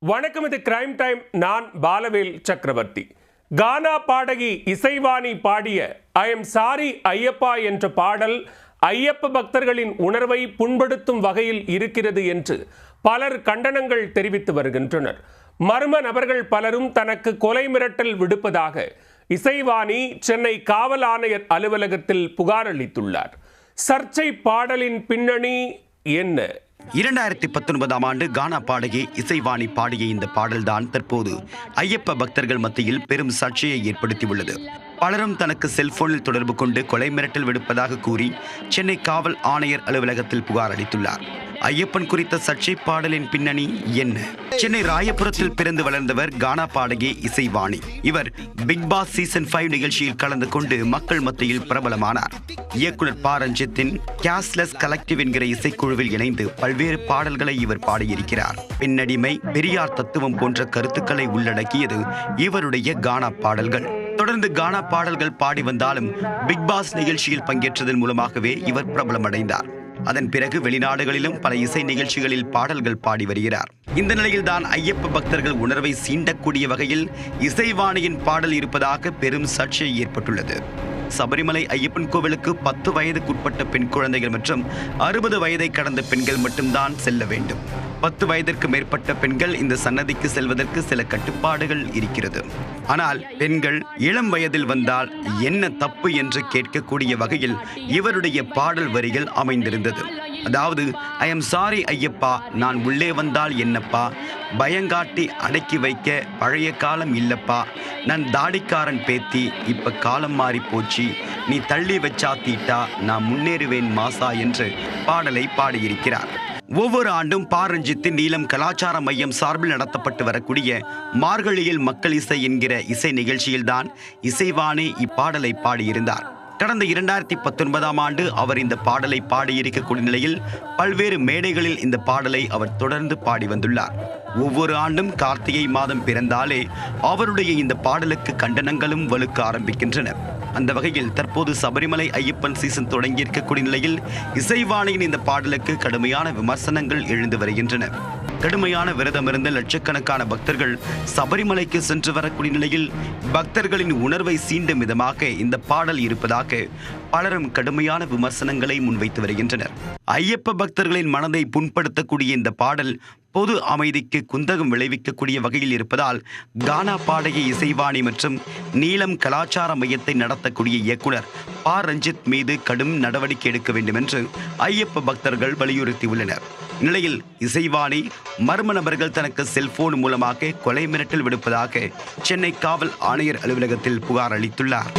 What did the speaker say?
வணக்கம், இது crime time. நான் பாலவேல் சக்கரவர்த்தி. கானா பாடகி இசைவாணி பாடிய ஐ எம் சாரி ஐயப்பா என்ற பாடல் ஐயப்ப பக்தர்களின் உணர்வை புண்படுத்தும் வகையில் இருக்கிறது என்று பலர் கண்டனங்கள் தெரிவித்து வருகின்றனர். மர்ம நபர்கள் பலரும் தனக்கு கொலை மிரட்டல் விடுப்பதாக இசைவாணி சென்னை காவல் ஆணையர் அலுவலகத்தில் புகார் அளித்துள்ளார். சர்ச்சை பாடலின் பின்னணி என்ன? 2019ஆம் ஆண்டு கானா பாடகி இசைவாணி பாடிய இந்த பாடல்தான் தற்போது ஐயப்ப பக்தர்கள் மத்தியில் பெரும் சர்ச்சையை ஏற்படுத்தியுள்ளது. பலரும் தனக்கு செல்போனில் தொடர்பு கொண்டு கொலை மிரட்டல் விடுப்பதாக கூறி சென்னை காவல் ஆணையர் அலுவலகத்தில் புகார் அளித்துள்ளார். ஐயப்பன் குறித்த சர்ச்சை பாடலின் பின்னணி என்ன? சென்னை ராயபுரத்தில் பிறந்து வளர்ந்தவர் கானா பாடகி இசைவாணி. இவர் பிக் பாஸ் சீசன் 5 நிகழ்ச்சியில் கலந்து கொண்டு மக்கள் மத்தியில் பிரபலமானார். இயக்குனர் ப. ரஞ்சித்தின் கேஷ்லெஸ் கலெக்டிவ் என்கிற இசைக்குழுவில் இணைந்து பல்வேறு பாடல்களை இவர் பாடியிருக்கிறார். பெண்ணடிமை, பெரியார் தத்துவம் போன்ற கருத்துக்களை உள்ளடக்கியது இவருடைய கானா பாடல்கள். தொடர்ந்து கானா பாடல்கள் பாடி வந்தாலும் பிக் பாஸ் நிகழ்ச்சியில் பங்கேற்றதன் மூலமாகவே இவர் பிரபலமடைந்தார். அதன் பிறகு வெளிநாடுகளிலும் பல இசை நிகழ்ச்சிகளில் பாடல்கள் பாடி வருகிறார். இந்த நிலையில்தான் ஐயப்ப பக்தர்கள் உணர்வை சீண்டக்கூடிய வகையில் இசைவாணியின் பாடல் இருப்பதாக பெரும் சர்ச்சை ஏற்பட்டுள்ளது. சபரிமலை ஐயப்பன் கோவிலுக்கு 10 வயதுக்குட்பட்ட பெண் குழந்தைகள் மற்றும் 60 வயதை கடந்த பெண்கள் மட்டும்தான் செல்ல வேண்டும். 10 வயதிற்கு மேற்பட்ட பெண்கள் இந்த சன்னதிக்கு செல்வதற்கு சில கட்டுப்பாடுகள் இருக்கிறது. ஆனால் பெண்கள் இளம் வயதில் வந்தால் என்ன தப்பு என்று கேட்கக்கூடிய வகையில் இவருடைய பாடல் வரிகள் அமைந்திருந்தது. அதாவது, ஐ எம் சாரி ஐயப்பா, நான் உள்ளே வந்தால் என்னப்பா, பயங்காட்டி அடக்கி வைக்க பழைய காலம் இல்லப்பா, நான் தாடிக்காரன் பேத்தி, இப்ப காலம் மாறி போச்சு, நீ தள்ளி வச்சா தீட்டா, நான் முன்னேறுவேன் மாசா என்று பாடலை பாடியிருக்கிறார். ஒவ்வொரு ஆண்டும் ப. ரஞ்சித்தின் நீலம் கலாச்சார மையம் சார்பில் நடத்தப்பட்டு வரக்கூடிய மார்கழியில் மக்கள் இசை என்கிற இசை நிகழ்ச்சியில்தான் இசைவாணி இப்பாடலை பாடியிருந்தார். கடந்த 2019ஆம் ஆண்டு அவர் இந்த பாடலை பாடியிருக்கக்கூடிய நிலையில் பல்வேறு மேடைகளில் இந்த பாடலை அவர் தொடர்ந்து பாடி வந்துள்ளார். ஒவ்வொரு ஆண்டும் கார்த்திகை மாதம் பிறந்தாலே அவருடைய இந்த பாடலுக்கு கண்டனங்களும் வலுக்க ஆரம்பிக்கின்றன. அந்த வகையில் தற்போது சபரிமலை ஐயப்பன் சீசன் தொடங்கியிருக்கக்கூடிய நிலையில் இசைவாணியின் இந்த பாடலுக்கு கடுமையான விமர்சனங்கள் எழுந்து வருகின்றன. கடுமையான விரதமிருந்த லட்சக்கணக்கான பக்தர்கள் சபரிமலைக்கு சென்று வரக்கூடிய நிலையில் பக்தர்களின் உணர்வை சீண்டும் விதமாக இந்த பாடல் இருப்பதாக பலரும் கடுமையான விமர்சனங்களை முன்வைத்து வருகின்றனர். ஐயப்ப பக்தர்களின் மனதை புண்படுத்தக்கூடிய இந்த பாடல் பொது அமைதிக்கு குந்தகம் விளைவிக்கக்கூடிய வகையில் இருப்பதால் கானா பாடகி இசைவாணி மற்றும் நீலம் கலாச்சார மையத்தை நடத்தக்கூடிய இயக்குனர் ப. ரஞ்சித் மீது கடும் நடவடிக்கை எடுக்க வேண்டும் என்று ஐயப்ப பக்தர்கள் வலியுறுத்தியுள்ளனர். இந்நிலையில் இசைவாணி மர்ம நபர்கள் தனக்கு செல்போன் மூலமாக கொலை மிரட்டல் விடுப்பதாக சென்னை காவல் ஆணையர் அலுவலகத்தில் புகார் அளித்துள்ளார்.